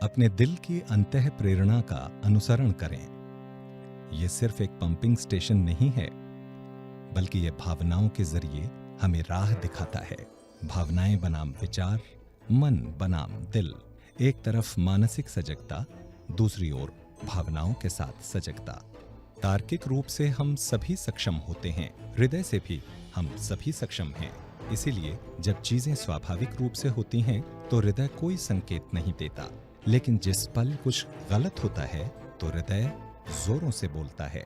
अपने दिल की अंतः प्रेरणा का अनुसरण करें। ये सिर्फ एक पंपिंग स्टेशन नहीं है, बल्कि ये भावनाओं के जरिए हमें राह दिखाता है। भावनाएं बनाम विचार, मन बनाम दिल। एक तरफ मानसिक सजगता, दूसरी ओर भावनाओं के साथ सजगता। तार्किक रूप से हम सभी सक्षम होते हैं, हृदय से भी हम सभी सक्षम हैं। इसीलिए जब चीजें स्वाभाविक रूप से होती हैं तो हृदय कोई संकेत नहीं देता, लेकिन जिस पल कुछ गलत होता है तो हृदय जोरों से बोलता है।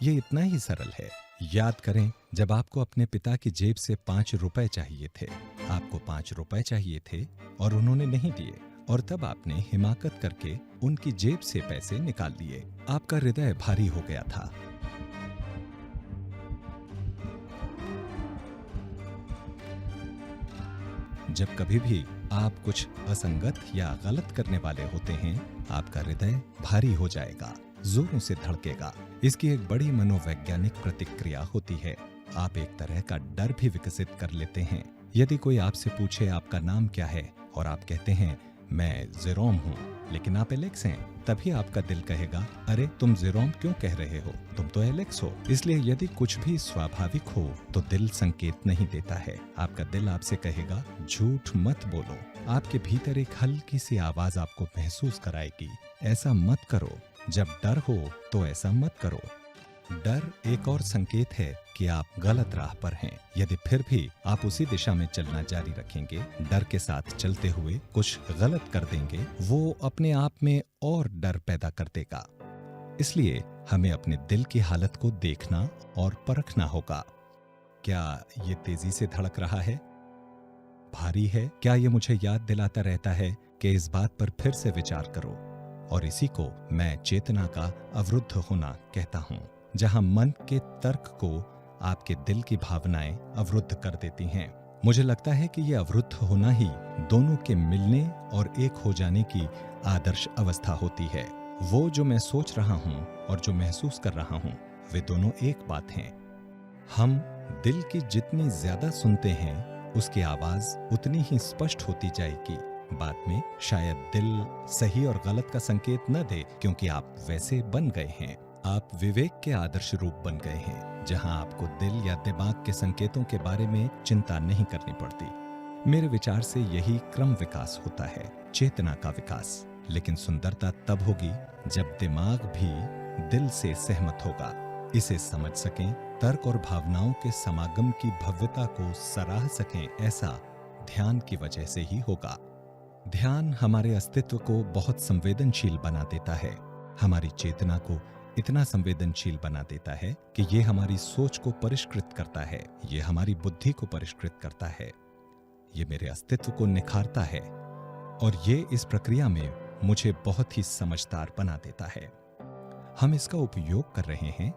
ये इतना ही सरल है। याद करें, जब आपको अपने पिता की जेब से 5 रुपए चाहिए थे, आपको 5 रुपए चाहिए थे और उन्होंने नहीं दिए, और तब आपने हिमाकत करके उनकी जेब से पैसे निकाल लिए। आपका हृदय भारी हो गया था। जब कभी भी आप कुछ असंगत या गलत करने वाले होते हैं, आपका हृदय भारी हो जाएगा, जोरों से धड़केगा। इसकी एक बड़ी मनोवैज्ञानिक प्रतिक्रिया होती है। आप एक तरह का डर भी विकसित कर लेते हैं। यदि कोई आपसे पूछे आपका नाम क्या है और आप कहते हैं मैं जेरोम हूँ, लेकिन आप एलेक्स हैं, तभी आपका दिल कहेगा, अरे तुम जेरोम क्यों कह रहे हो, तुम तो एलेक्स हो। इसलिए यदि कुछ भी स्वाभाविक हो तो दिल संकेत नहीं देता है। आपका दिल आपसे कहेगा, झूठ मत बोलो। आपके भीतर एक हल्की सी आवाज आपको महसूस कराएगी, ऐसा मत करो। जब डर हो तो ऐसा मत करो। डर एक और संकेत है कि आप गलत राह पर हैं। यदि फिर भी आप उसी दिशा में चलना जारी रखेंगे, डर के साथ चलते हुए कुछ गलत कर देंगे, वो अपने आप में और डर पैदा कर देगा। इसलिए हमें अपने दिल की हालत को देखना और परखना होगा। क्या ये तेजी से धड़क रहा है? भारी है? क्या ये मुझे याद दिलाता रहता है कि इस बात पर फिर से विचार करो? और इसी को मैं चेतना का अवरुद्ध होना कहता हूँ, जहां मन के तर्क को आपके दिल की भावनाएं अवरुद्ध कर देती हैं। मुझे लगता है कि यह अवरुद्ध होना ही दोनों के मिलने और एक हो जाने की आदर्श अवस्था होती है। वो जो मैं सोच रहा हूँ और जो महसूस कर रहा हूँ, वे दोनों एक बात हैं। हम दिल की जितनी ज्यादा सुनते हैं, उसकी आवाज उतनी ही स्पष्ट होती जाएगी। बाद में शायद दिल सही और गलत का संकेत न दे, क्योंकि आप वैसे बन गए हैं। आप विवेक के आदर्श रूप बन गए हैं, जहां आपको दिल या दिमाग के संकेतों के बारे में चिंता नहीं करनी पड़ती। मेरे विचार से यही क्रम विकास होता है, चेतना का विकास। लेकिन सुंदरता तब होगी जब दिमाग भी दिल से सहमत होगा, इसे समझ सकें, तर्क और भावनाओं के समागम की भव्यता को सराह सकें। ऐसा ध्यान की वजह से ही होगा। ध्यान हमारे अस्तित्व को बहुत संवेदनशील बना देता है। हमारी चेतना को इतना संवेदनशील बना देता है कि ये हमारी सोच को परिष्कृत करता है, ये हमारी बुद्धि को परिष्कृत करता है, ये मेरे अस्तित्व को निखारता है, और ये इस प्रक्रिया में मुझे बहुत ही समझदार बना देता है। हम इसका उपयोग कर रहे हैं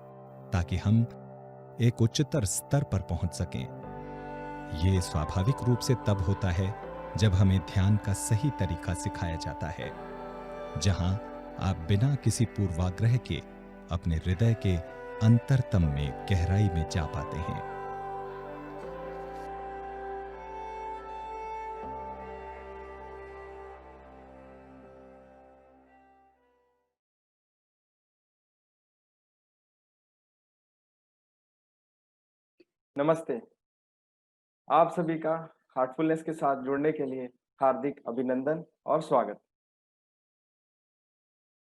ताकि हम एक उच्चतर स्तर पर पहुंच सकें। ये स्वाभाविक रूप से तब होता है जब हमें ध्यान का सही तरीका सिखाया जाता है, जहां आप बिना किसी पूर्वाग्रह के अपने हृदय के अंतरतम में गहराई में जा पाते हैं। नमस्ते। आप सभी का हार्टफुलनेस के साथ जुड़ने के लिए हार्दिक अभिनंदन और स्वागत।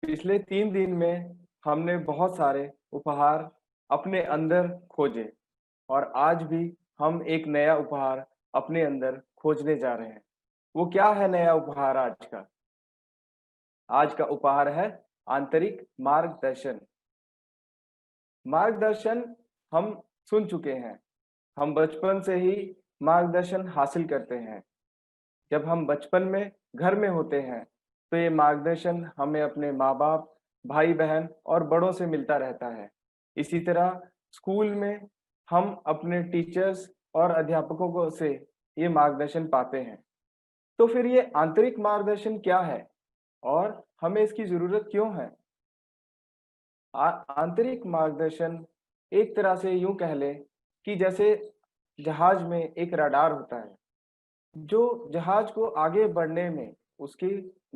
पिछले 3 दिन में हमने बहुत सारे उपहार अपने अंदर खोजे और आज भी हम एक नया उपहार अपने अंदर खोजने जा रहे हैं। वो क्या है नया उपहार आज का? आज का उपहार है आंतरिक मार्गदर्शन। मार्गदर्शन हम सुन चुके हैं। हम बचपन से ही मार्गदर्शन हासिल करते हैं। जब हम बचपन में घर में होते हैं, तो ये मार्गदर्शन हमें अपने माँ-बाप, भाई-बहन और बड़ों से मिलता रहता है। इसी तरह स्कूल में हम अपने टीचर्स और अध्यापकों को से ये मार्गदर्शन पाते हैं। तो फिर ये आंतरिक मार्गदर्शन क्या है और हमें इसकी ज़रूरत क्यों है? आंतरिक मार्गदर्शन एक तरह से यूँ कह लें कि जैसे जहाज में एक रडार होता है, जो जहाज को आगे बढ़ने में उसके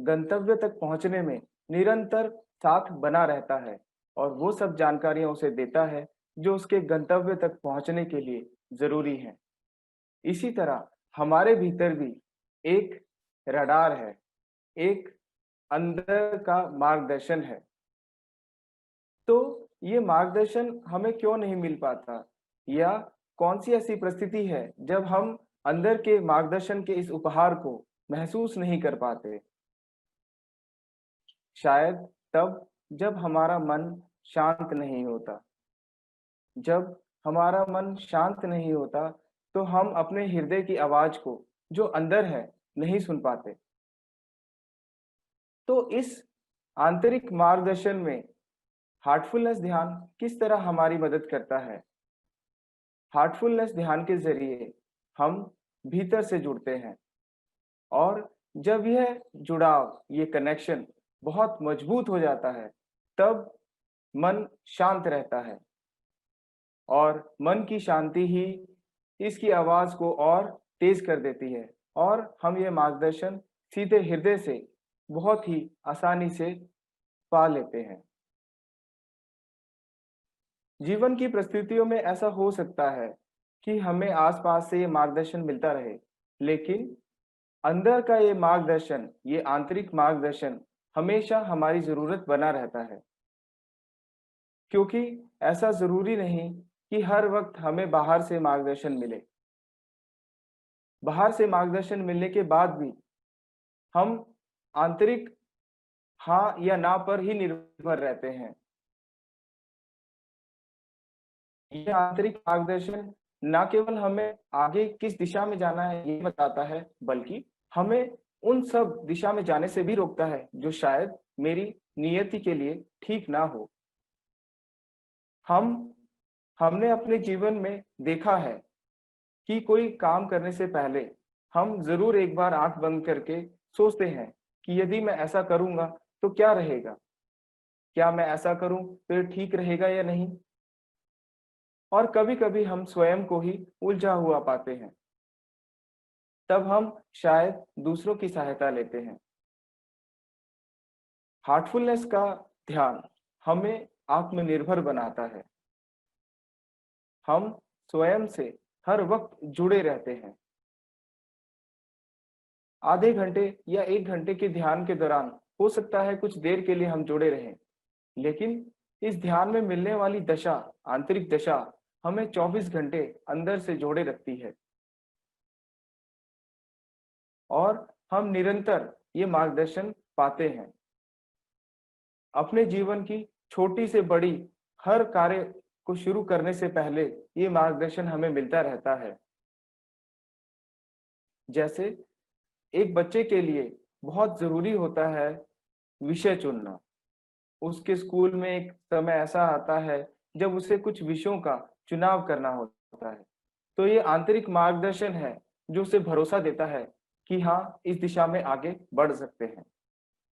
गंतव्य तक पहुँचने में निरंतर साथ बना रहता है और वो सब जानकारियाँ उसे देता है, जो उसके गंतव्य तक पहुँचने के लिए ज़रूरी हैं। इसी तरह हमारे भीतर भी एक रडार है, एक अंदर का मार्गदर्शन है। तो ये मार्गदर्शन हमें क्यों नहीं मिल पाता? या कौन-सी ऐसी परिस्थिति है जब हम अंदर के मार्गदर्शन के इस उपहार को महसूस नहीं कर पाते? शायद तब जब हमारा मन शांत नहीं होता। जब हमारा मन शांत नहीं होता, तो हम अपने हृदय की आवाज़ को जो अंदर है, नहीं सुन पाते। तो इस आंतरिक मार्गदर्शन में हार्टफुलनेस ध्यान किस तरह हमारी मदद करता है? हार्टफुलनेस ध्यान के ज़रिए हम भीतर से जुड़ते हैं और जब यह जुड़ाव, ये कनेक्शन बहुत मजबूत हो जाता है, तब मन शांत रहता है और मन की शांति ही इसकी आवाज़ को और तेज़ कर देती है और हम ये मार्गदर्शन सीधे हृदय से बहुत ही आसानी से पा लेते हैं। जीवन की परिस्थितियों में ऐसा हो सकता है कि हमें आस-पास से ये मार्गदर्शन मिलता रहे, लेकिन अंदर का ये मार्गदर्शन, ये आंतरिक मार्गदर्शन हमेशा हमारी ज़रूरत बना रहता है। क्योंकि ऐसा ज़रूरी नहीं कि हर वक़्त हमें बाहर से मार्गदर्शन मिले। बाहर से मार्गदर्शन मिलने के बाद भी हम आंतरिक हाँ या ना पर ही निर्भर रहते हैं। ये आंतरिक मार्गदर्शन ना केवल हमें आगे किस दिशा में जाना है ये बताता है, बल्कि हमें उन सब दिशा में जाने से भी रोकता है, जो शायद मेरी नियति के लिए ठीक ना हो। हम हमने अपने जीवन में देखा है कि कोई काम करने से पहले हम ज़रूर एक बार आँख बंद करके सोचते हैं कि यदि मैं ऐसा करूँगा तो क्या रहेगा? क्या मैं ऐसा करूँ तो ये ठीक रहेगा या नहीं? और कभी-कभी हम स्वयं को ही उलझा हुआ पाते हैं। तब हम शायद दूसरों की सहायता लेते हैं। हार्टफुलनेस का ध्यान हमें आत्मनिर्भर बनाता है। हम स्वयं से हर वक़्त जुड़े रहते हैं। आधे घंटे या 1 घंटे के ध्यान के दौरान हो सकता है कुछ देर के लिए हम जुड़े रहें, लेकिन इस ध्यान में मिलने वाली दशा, आंतरिक दशा, हमें 24 घंटे अंदर से जोड़े रखती है और हम निरंतर ये मार्गदर्शन पाते हैं। अपने जीवन की छोटी से बड़ी हर कार्य को शुरू करने से पहले ये मार्गदर्शन हमें मिलता रहता है। जैसे एक बच्चे के लिए बहुत ज़रूरी होता है विषय चुनना। उसके स्कूल में एक समय ऐसा आता है जब उसे कुछ विषयों का चुनाव करना होता है। तो ये आंतरिक मार्गदर्शन है जो उसे भरोसा देता है कि हाँ, इस दिशा में आगे बढ़ सकते हैं।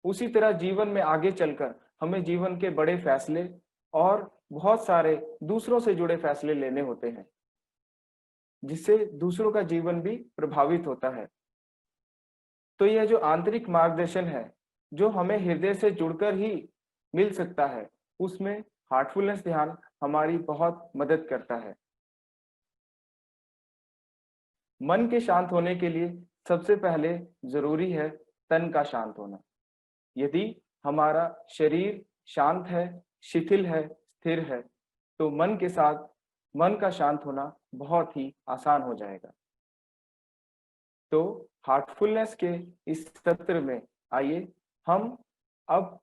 उसी तरह जीवन में आगे चलकर हमें जीवन के बड़े फैसले और बहुत सारे दूसरों से जुड़े फैसले लेने होते हैं, जिससे दूसरों का जीवन भी प्रभावित होता है। तो यह जो आंतरिक मार्गदर्शन है, जो हमें हृदय से जुड़कर ही मिल सकता है, उसमें हार्टफुलनेस ध्यान हमारी बहुत मदद करता है। मन के शांत होने के लिए सबसे पहले ज़रूरी है तन का शांत होना। यदि हमारा शरीर शांत है, शिथिल है, स्थिर है, तो मन के साथ मन का शांत होना बहुत ही आसान हो जाएगा। तो हार्टफुलनेस के इस सत्र में आइए हम अब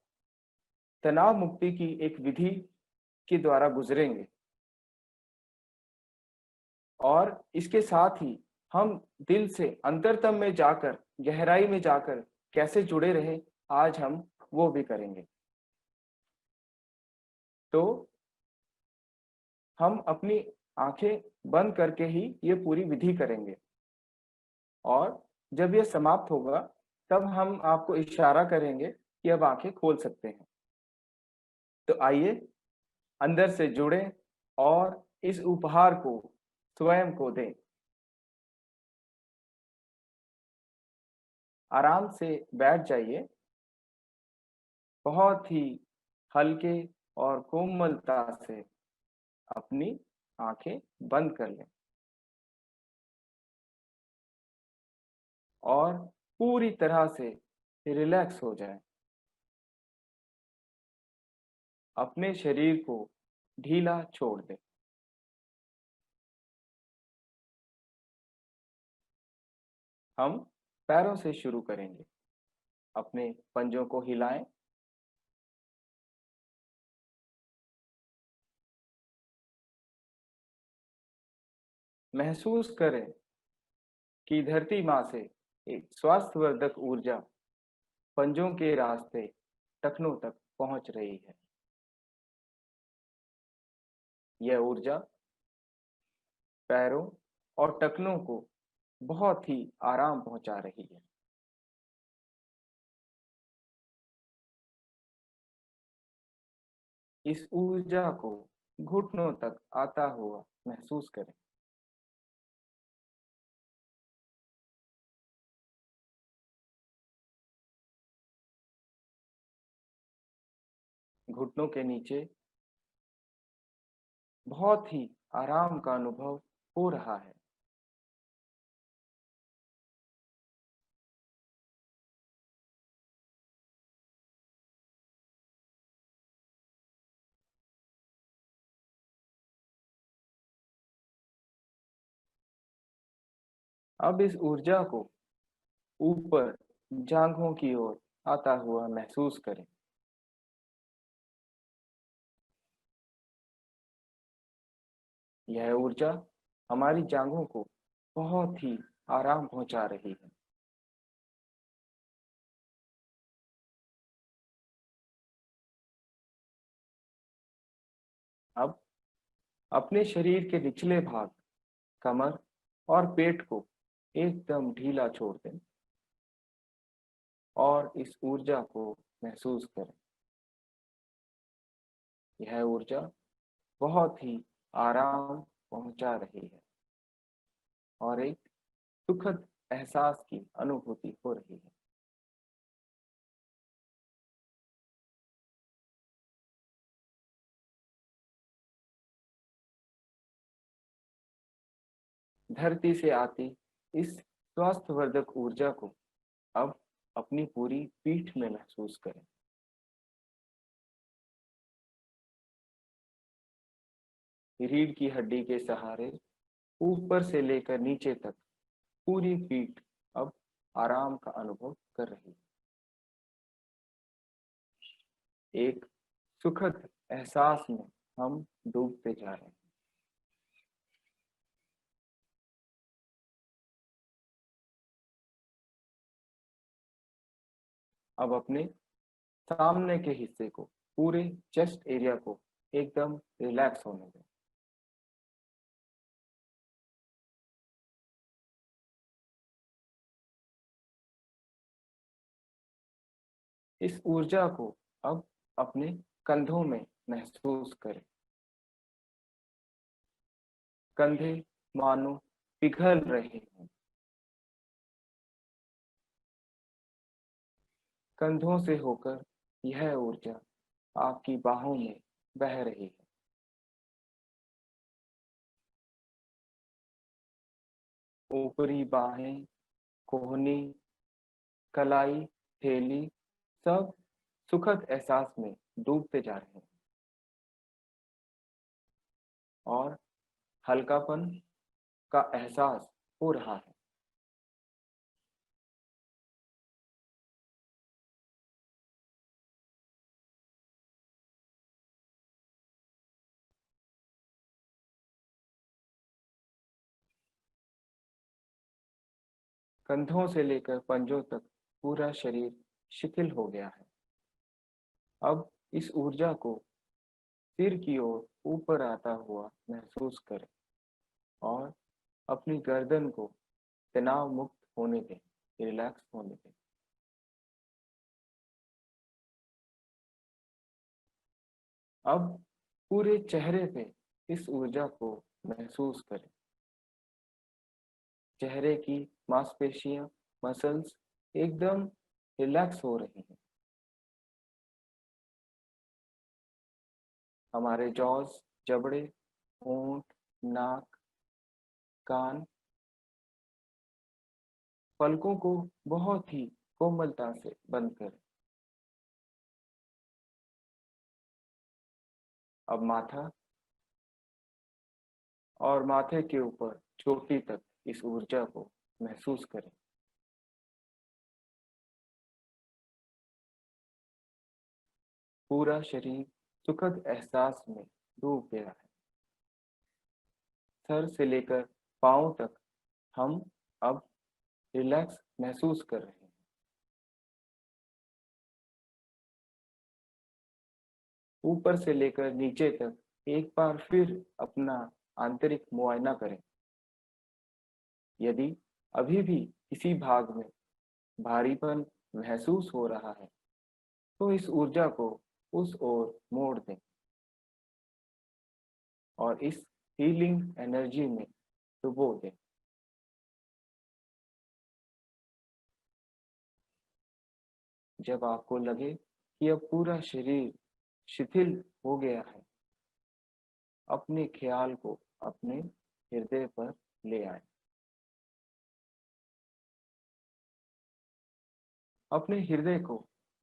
तनाव मुक्ति की एक विधि के द्वारा गुजरेंगे और इसके साथ ही हम दिल से अंतरतम में जाकर, गहराई में जाकर कैसे जुड़े रहें, आज हम वो भी करेंगे। तो हम अपनी आँखें बंद करके ही ये पूरी विधि करेंगे और जब ये समाप्त होगा, तब हम आपको इशारा करेंगे कि अब आँखें खोल सकते हैं। तो आइए अंदर से जुड़ें और इस उपहार को स्वयं को दें। आराम से बैठ जाइए। बहुत ही हल्के और कोमलता से अपनी आंखें बंद कर लें और पूरी तरह से रिलैक्स हो जाएं। अपने शरीर को ढीला छोड़ दें। हम पैरों से शुरू करेंगे। अपने पंजों को हिलाएं। महसूस करें कि धरती माँ से एक स्वास्थ्यवर्धक ऊर्जा पंजों के रास्ते टखनों तक पहुंच रही है। यह ऊर्जा पैरों और टखनों को बहुत ही आराम पहुंचा रही है। इस ऊर्जा को घुटनों तक आता हुआ महसूस करें। घुटनों के नीचे बहुत ही आराम का अनुभव हो रहा है। अब इस ऊर्जा को ऊपर जांघों की ओर आता हुआ महसूस करें। यह ऊर्जा हमारी जांघों को बहुत ही आराम पहुंचा रही है। अब अपने शरीर के निचले भाग, कमर और पेट को एकदम ढीला छोड़ दें और इस ऊर्जा को महसूस करें। यह ऊर्जा बहुत ही आराम पहुंचा रही है और एक सुखद एहसास की अनुभूति हो रही है। धरती से आती इस स्वास्थ्यवर्धक ऊर्जा को अब अपनी पूरी पीठ में महसूस करें। रीढ़ की हड्डी के सहारे ऊपर से लेकर नीचे तक पूरी पीठ अब आराम का अनुभव कर रही है। एक सुखद एहसास में हम डूबते जा रहे हैं। अब अपने सामने के हिस्से को, पूरे चेस्ट एरिया को एकदम रिलैक्स होने दें। इस ऊर्जा को अब अपने कंधों में महसूस करें। कंधे मानो पिघल रहे हैं। कंधों से होकर यह ऊर्जा आपकी बाहों में बह रही है। ऊपरी बाहें, कोहनी, कलाई, थैली सब सुखद एहसास में डूबते जा रहे हैं और हल्कापन का एहसास हो रहा है। कंधों से लेकर पंजों तक पूरा शरीर शिथिल हो गया है। अब इस ऊर्जा को सिर की ओर ऊपर आता हुआ महसूस करें और अपनी गर्दन को तनाव मुक्त होने दें, रिलैक्स होने दें। अब पूरे चेहरे पे इस ऊर्जा को महसूस करें। चेहरे की मांसपेशियां, मसल्स एकदम रिलैक्स हो रही हैं। हमारे जॉस, जबड़े, होंठ, नाक, कान, पलकों को बहुत ही कोमलता से बंद करें। अब माथा और माथे के ऊपर चोटी तक इस ऊर्जा को महसूस करें। पूरा शरीर सुखद एहसास में डूब गया है। सर से लेकर पाँव तक हम अब रिलैक्स महसूस कर रहे हैं। ऊपर से लेकर नीचे तक एक बार फिर अपना आंतरिक मुआयना करें। यदि अभी भी किसी भाग में भारीपन महसूस हो रहा है, तो इस ऊर्जा को उस ओर मोड़ दें और इस हीलिंग एनर्जी में डुबो दें। जब आपको लगे कि अब पूरा शरीर शिथिल हो गया है, अपने ख्याल को अपने हृदय पर ले आए। अपने हृदय को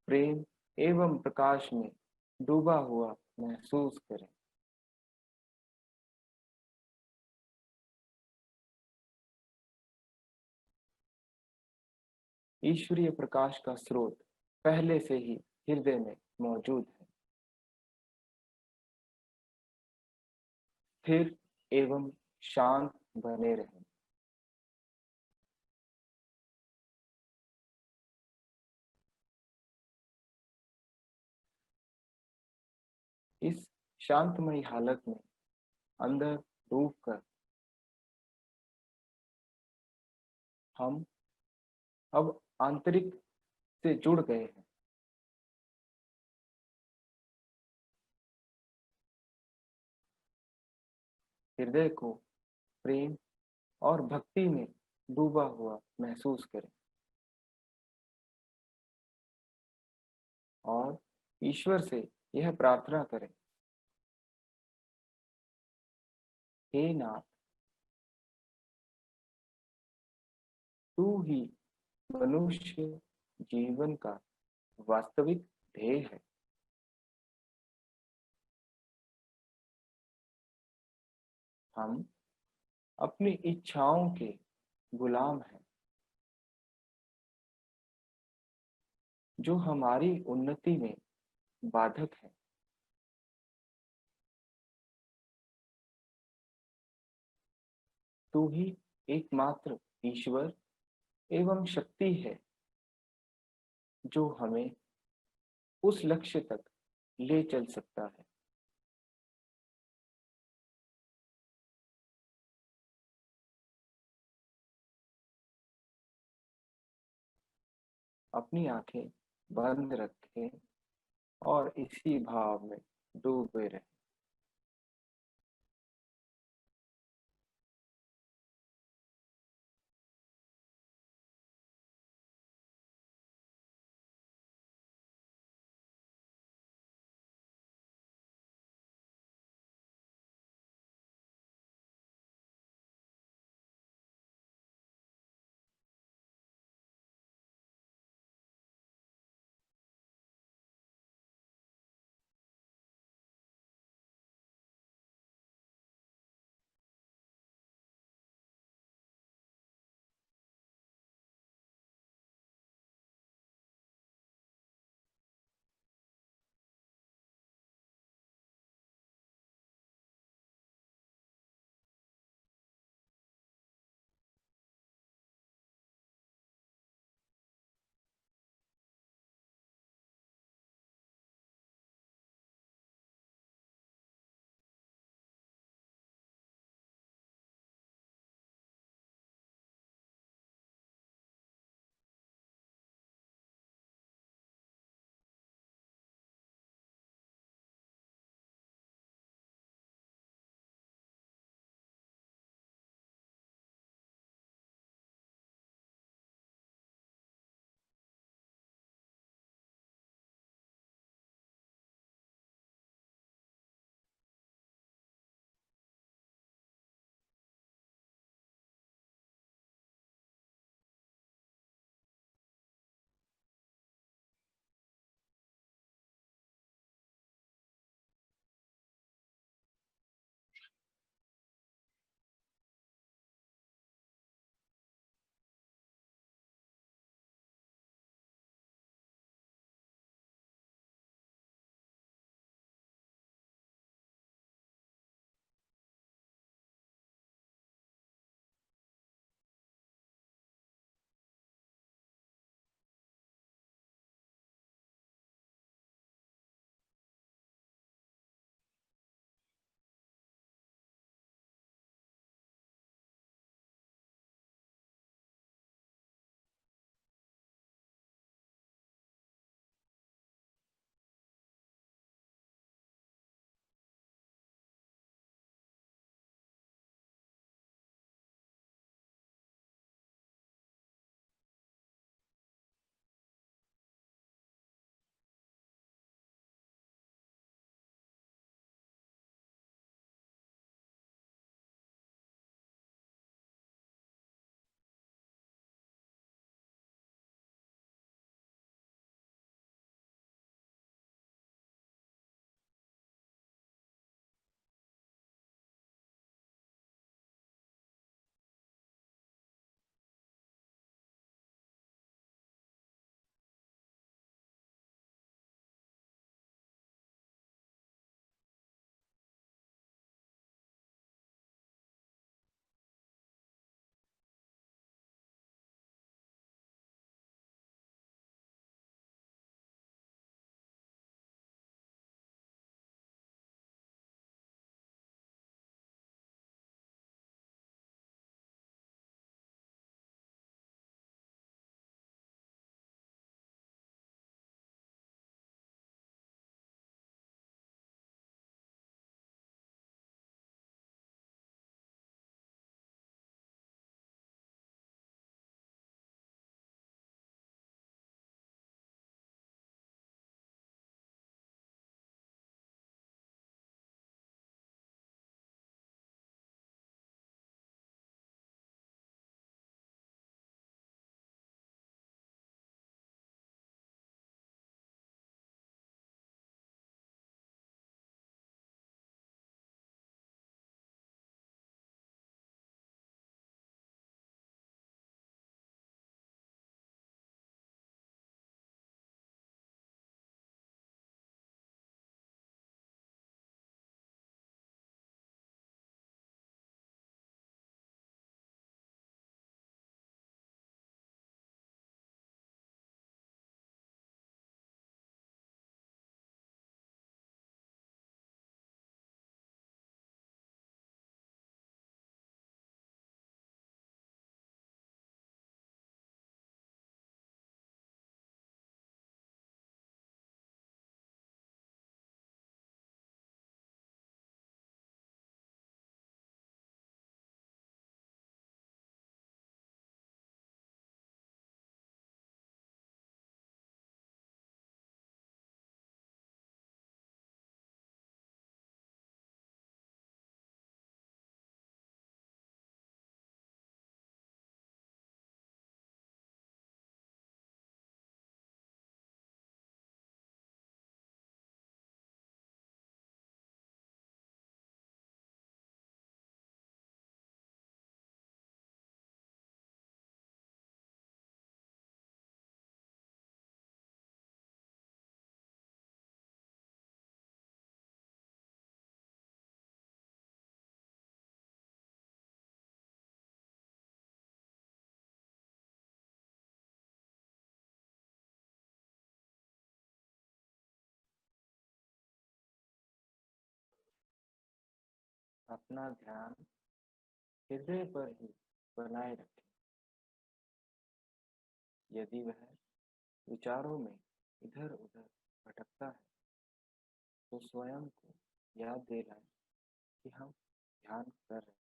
प्रेम एवं प्रकाश में डूबा हुआ महसूस करें। ईश्वरीय प्रकाश का स्रोत पहले से ही हृदय में मौजूद है। स्थिर एवं शांत बने रहें। इस शांतमयी हालत में अंदर डूबकर हम अब आंतरिक से जुड़ गए हैं। हृदय को प्रेम और भक्ति में डूबा हुआ महसूस करें और ईश्वर से यह प्रार्थना करें, हे नाथ, तू ही मनुष्य जीवन का वास्तविक ध्येय है। हम अपनी इच्छाओं के गुलाम हैं, जो हमारी उन्नति में बाधक है। तू ही एकमात्र ईश्वर एवं शक्ति है, जो हमें उस लक्ष्य तक ले चल सकता है। अपनी आंखें बंद रखें और इसी भाव में डूबे रहें। अपना ध्यान हृदय पर ही बनाए रखें। यदि वह विचारों में इधर-उधर भटकता है, तो स्वयं को याद दिलाएं कि हम ध्यान कर रहे हैं।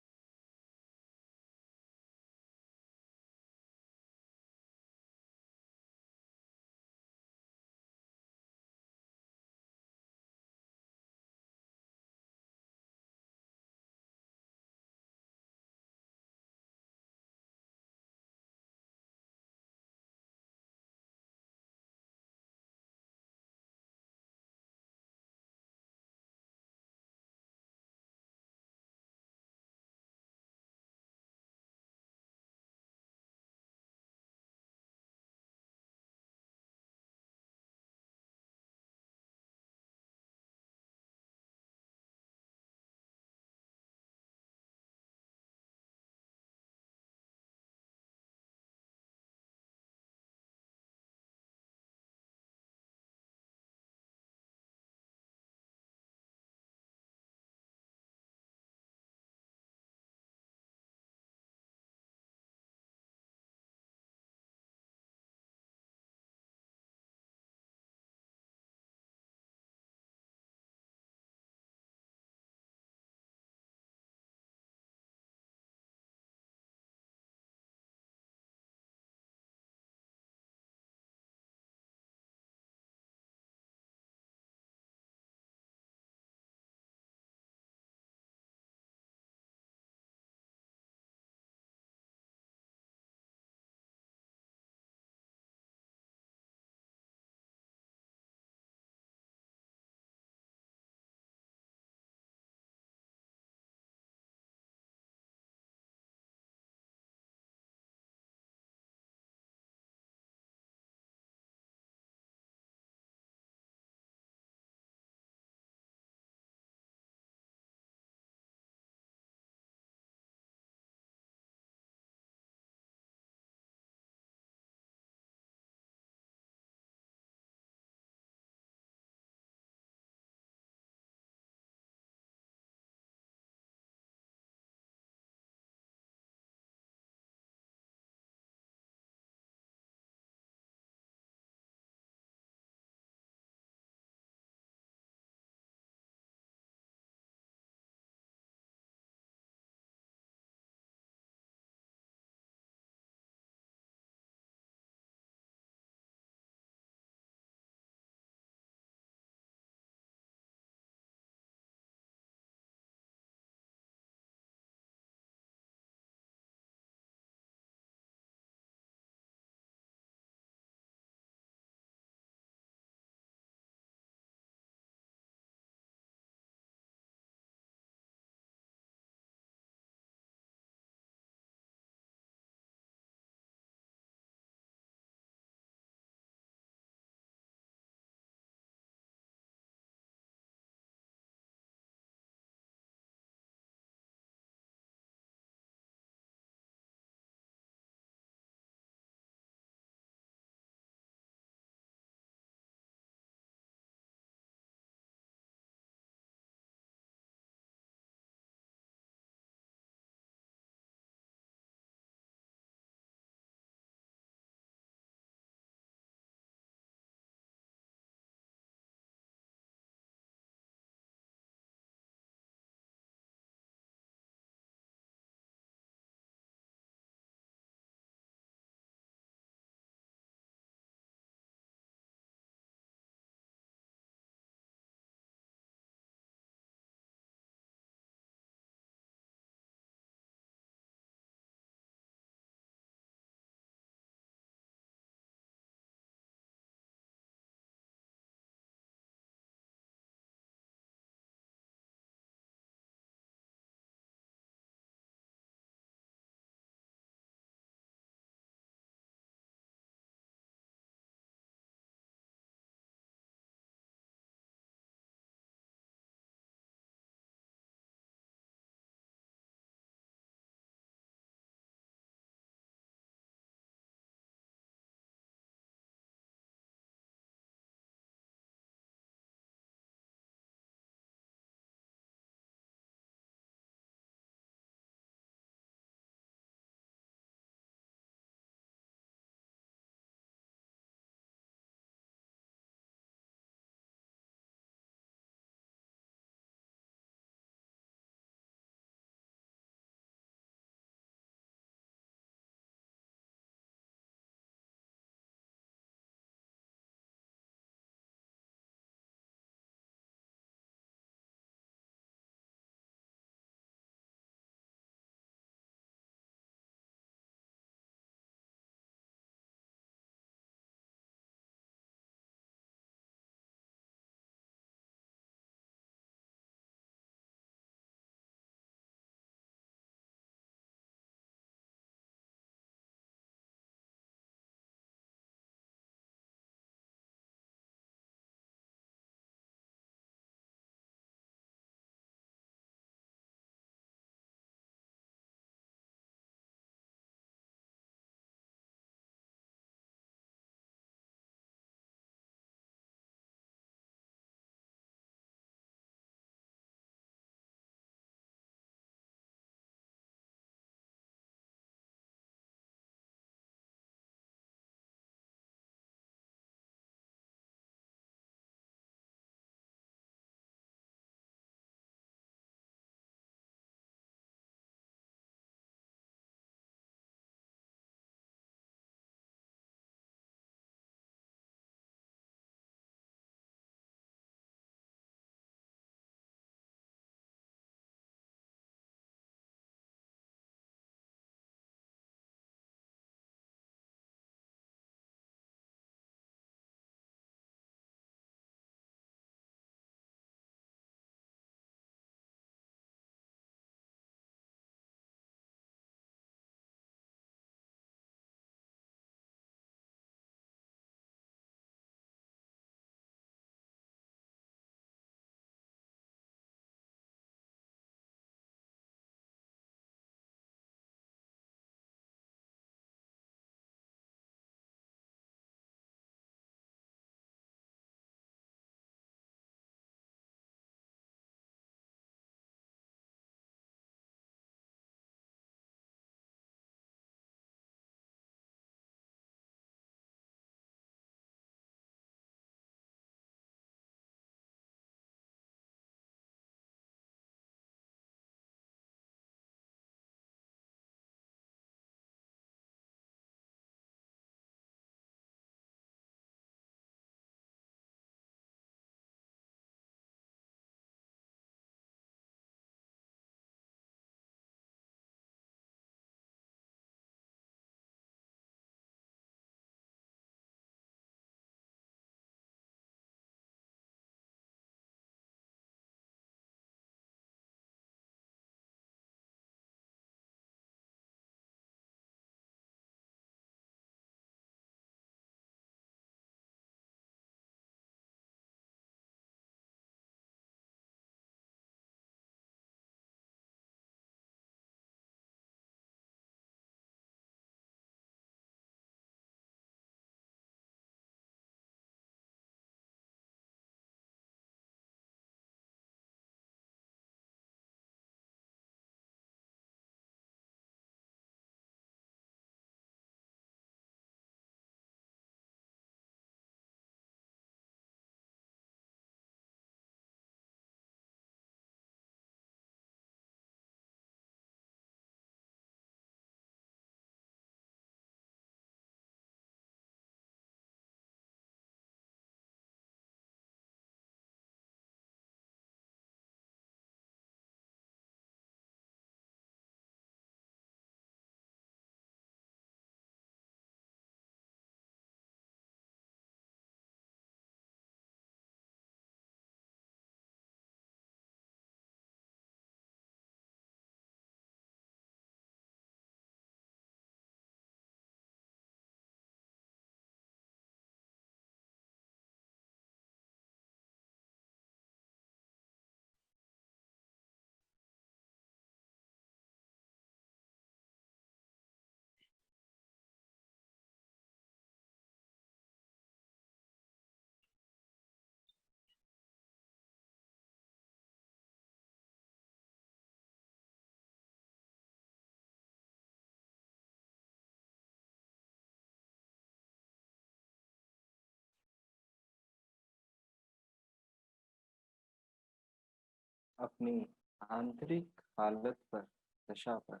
अपनी आंतरिक हालत पर, दशा पर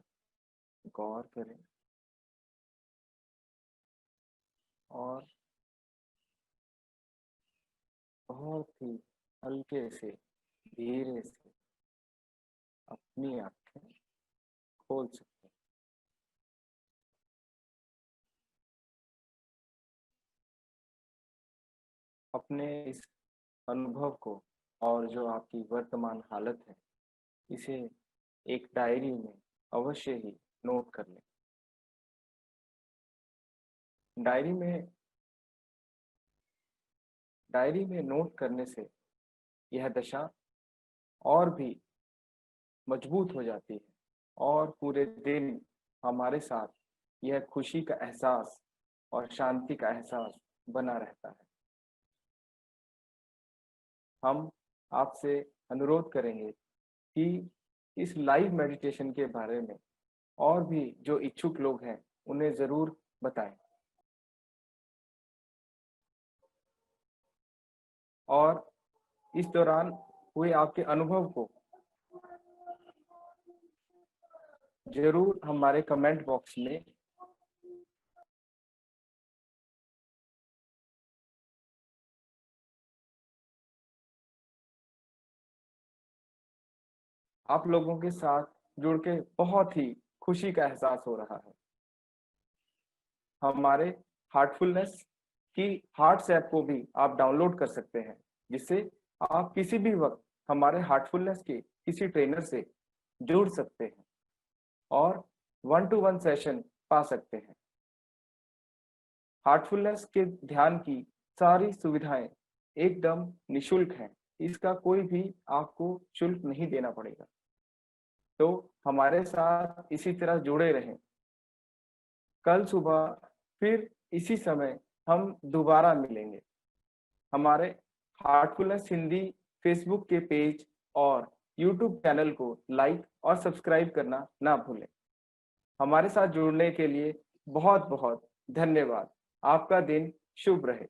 गौर करें और बहुत ही हल्के से, धीरे से अपनी आंखें खोल सकते हैं। अपने इस अनुभव को और जो आपकी वर्तमान हालत है, इसे एक डायरी में अवश्य ही नोट कर लें। डायरी में डायरी में नोट करने से यह दशा और भी मजबूत हो जाती है और पूरे दिन हमारे साथ यह खुशी का एहसास और शांति का एहसास बना रहता है। हम आपसे अनुरोध करेंगे कि इस लाइव मेडिटेशन के बारे में और भी जो इच्छुक लोग हैं उन्हें ज़रूर बताएं और इस दौरान हुए आपके अनुभव को ज़रूर हमारे कमेंट बॉक्स में आप लोगों के साथ जुड़ के बहुत ही खुशी का एहसास हो रहा है। हमारे हार्टफुलनेस की हार्ट्स ऐप को भी आप डाउनलोड कर सकते हैं, जिससे आप किसी भी वक्त हमारे हार्टफुलनेस के किसी ट्रेनर से जुड़ सकते हैं और 1-to-1 सेशन पा सकते हैं। हार्टफुलनेस के ध्यान की सारी सुविधाएं एकदम निशुल्क हैं। इसका कोई भी आपको शुल्क नहीं देना पड़ेगा। तो हमारे साथ इसी तरह जुड़े रहें। कल सुबह फिर इसी समय हम दोबारा मिलेंगे। हमारे हार्टफुलनेस हिंदी फेसबुक के पेज और यूट्यूब चैनल को लाइक और सब्सक्राइब करना ना भूलें। हमारे साथ जुड़ने के लिए बहुत बहुत धन्यवाद। आपका दिन शुभ रहे।